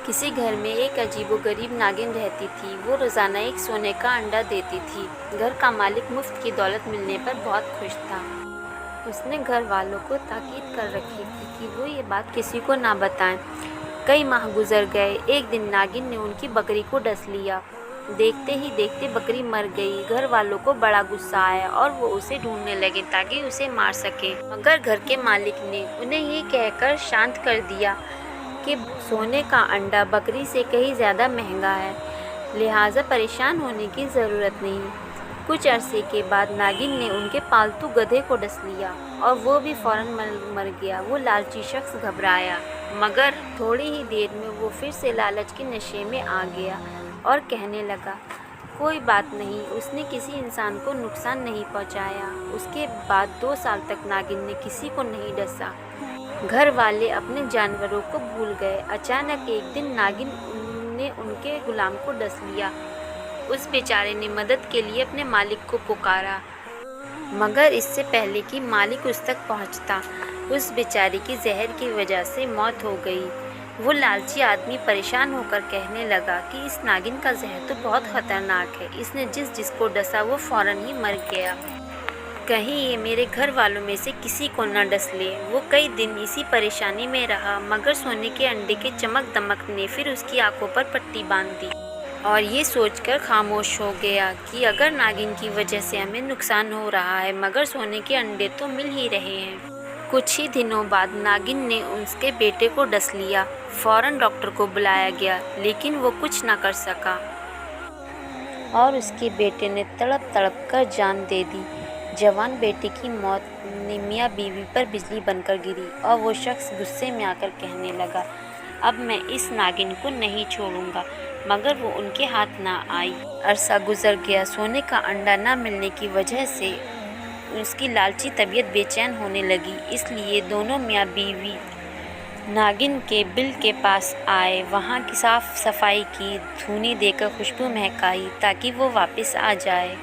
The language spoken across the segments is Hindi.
किसी घर में एक अजीबोगरीब नागिन रहती थी। वो रोज़ाना एक सोने का अंडा देती थी। घर का मालिक मुफ्त की दौलत मिलने पर बहुत खुश था। उसने घर वालों को ताकीद कर रखी थी कि वो ये बात किसी को ना बताएं। कई माह गुजर गए। एक दिन नागिन ने उनकी बकरी को डस लिया। देखते ही देखते बकरी मर गई। घर वालों को बड़ा गुस्सा आया और वो उसे ढूंढने लगे ताकि उसे मार सके, मगर घर के मालिक ने उन्हें ये कहकर शांत कर दिया कि सोने का अंडा बकरी से कहीं ज़्यादा महंगा है, लिहाजा परेशान होने की ज़रूरत नहीं। कुछ अरसे के बाद नागिन ने उनके पालतू गधे को डस लिया और वो भी फौरन मर गया। वो लालची शख्स घबराया, मगर थोड़ी ही देर में वो फिर से लालच के नशे में आ गया और कहने लगा, कोई बात नहीं, उसने किसी इंसान को नुकसान नहीं पहुंचाया। उसके बाद 2 साल तक नागिन ने किसी को नहीं डसा। घर वाले अपने जानवरों को भूल गए। अचानक एक दिन नागिन ने उनके गुलाम को डस लिया। उस बेचारे ने मदद के लिए अपने मालिक को पुकारा, मगर इससे पहले कि मालिक उस तक पहुंचता, उस बेचारे की जहर की वजह से मौत हो गई। वो लालची आदमी परेशान होकर कहने लगा कि इस नागिन का जहर तो बहुत खतरनाक है। इसने जिसको डसा वो फौरन ही मर गया। कहीं ये मेरे घर वालों में से किसी को न डस ले। वो कई दिन इसी परेशानी में रहा, मगर सोने के अंडे के चमक दमक ने फिर उसकी आंखों पर पट्टी बांध दी और ये सोचकर खामोश हो गया कि अगर नागिन की वजह से हमें नुकसान हो रहा है, मगर सोने के अंडे तो मिल ही रहे हैं। कुछ ही दिनों बाद नागिन ने उसके बेटे को डस लिया। फौरन डॉक्टर को बुलाया गया, लेकिन वो कुछ न कर सका और उसके बेटे ने तड़प तड़प कर जान दे दी। जवान बेटे की मौत ने मियाँ बीवी पर बिजली बनकर गिरी और वो शख्स गुस्से में आकर कहने लगा, अब मैं इस नागिन को नहीं छोड़ूंगा, मगर वो उनके हाथ ना आई। अरसा गुजर गया। सोने का अंडा ना मिलने की वजह से उसकी लालची तबीयत बेचैन होने लगी, इसलिए दोनों मियाँ बीवी नागिन के बिल के पास आए। वहाँ की साफ सफाई की, धूनी देकर खुशबू महकाई ताकि वो वापस आ जाए।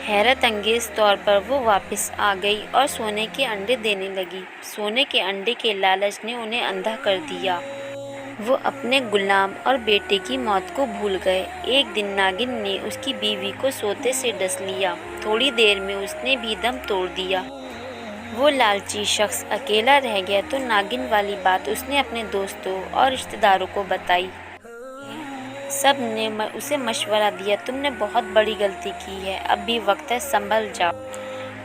हैरत अंगेज तौर पर वो वापस आ गई और सोने के अंडे देने लगी। सोने के अंडे के लालच ने उन्हें अंधा कर दिया। वो अपने गुलाम और बेटे की मौत को भूल गए। एक दिन नागिन ने उसकी बीवी को सोते से डस लिया। थोड़ी देर में उसने भी दम तोड़ दिया। वो लालची शख्स अकेला रह गया तो नागिन वाली बात उसने अपने दोस्तों और रिश्तेदारों को बताई। सब ने उसे मशवरा दिया, तुमने बहुत बड़ी गलती की है, अब भी वक्त है, संभल जाओ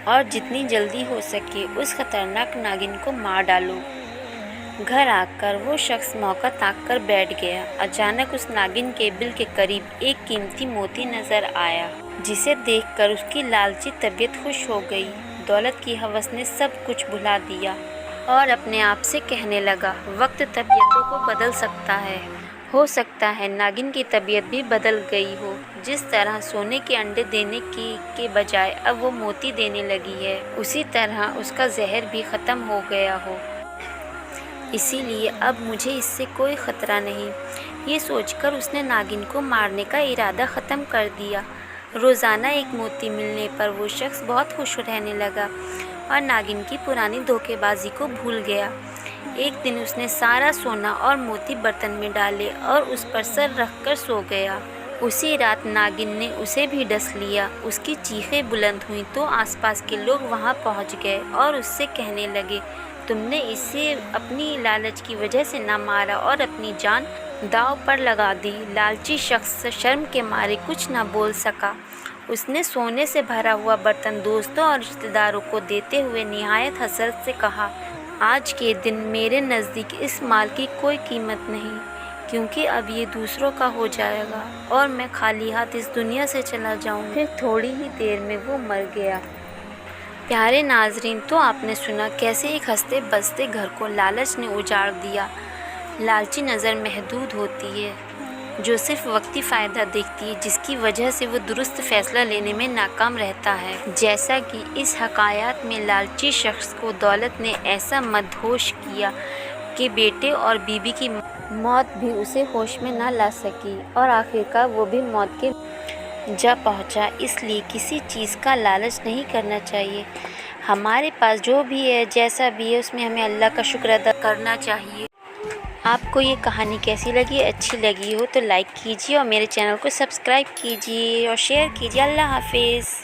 और जितनी जल्दी हो सके उस खतरनाक नागिन को मार डालो। घर आकर वो शख्स मौका ताक कर बैठ गया। अचानक उस नागिन के बिल के करीब एक कीमती मोती नजर आया, जिसे देखकर उसकी लालची तबीयत खुश हो गई। दौलत की हवस ने सब कुछ भुला दिया और अपने आप से कहने लगा, वक्त तबीयतों को बदल सकता है। हो सकता है नागिन की तबीयत भी बदल गई हो। जिस तरह सोने के अंडे देने के बजाय अब वो मोती देने लगी है, उसी तरह उसका जहर भी ख़त्म हो गया हो। इसीलिए अब मुझे इससे कोई ख़तरा नहीं। ये सोचकर उसने नागिन को मारने का इरादा ख़त्म कर दिया। रोज़ाना एक मोती मिलने पर वो शख्स बहुत खुश रहने लगा और नागिन की पुरानी धोखेबाजी को भूल गया। एक दिन उसने सारा सोना और मोती बर्तन में डाले और उस पर सर रखकर सो गया। उसी रात नागिन ने उसे भी डस लिया। उसकी चीखें बुलंद हुई तो आसपास के लोग वहां पहुंच गए और उससे कहने लगे, तुमने इसे अपनी लालच की वजह से ना मारा और अपनी जान दांव पर लगा दी। लालची शख्स शर्म के मारे कुछ ना बोल सका। उसने सोने से भरा हुआ बर्तन दोस्तों और रिश्तेदारों को देते हुए निहायत हसरत से कहा, आज के दिन मेरे नज़दीक इस माल की कोई कीमत नहीं, क्योंकि अब ये दूसरों का हो जाएगा और मैं खाली हाथ इस दुनिया से चला जाऊँ। फिर थोड़ी ही देर में वो मर गया। प्यारे नाजरीन, तो आपने सुना कैसे एक हंसते बसते घर को लालच ने उजाड़ दिया। लालची नज़र महदूद होती है, जो सिर्फ वक्ती फ़ायदा देखती है, जिसकी वजह से वो दुरुस्त फ़ैसला लेने में नाकाम रहता है। जैसा कि इस हकायत में लालची शख्स को दौलत ने ऐसा मदहोश किया कि बेटे और बीबी की मौत भी उसे होश में ना ला सकी और आखिरकार वो भी मौत के जा पहुंचा। इसलिए किसी चीज़ का लालच नहीं करना चाहिए। हमारे पास जो भी है, जैसा भी है, उसमें हमें अल्लाह का शुक्र अदा करना चाहिए। आपको ये कहानी कैसी लगी, अच्छी लगी हो तो लाइक कीजिए और मेरे चैनल को सब्सक्राइब कीजिए और शेयर कीजिए। अल्लाह हाफिज़।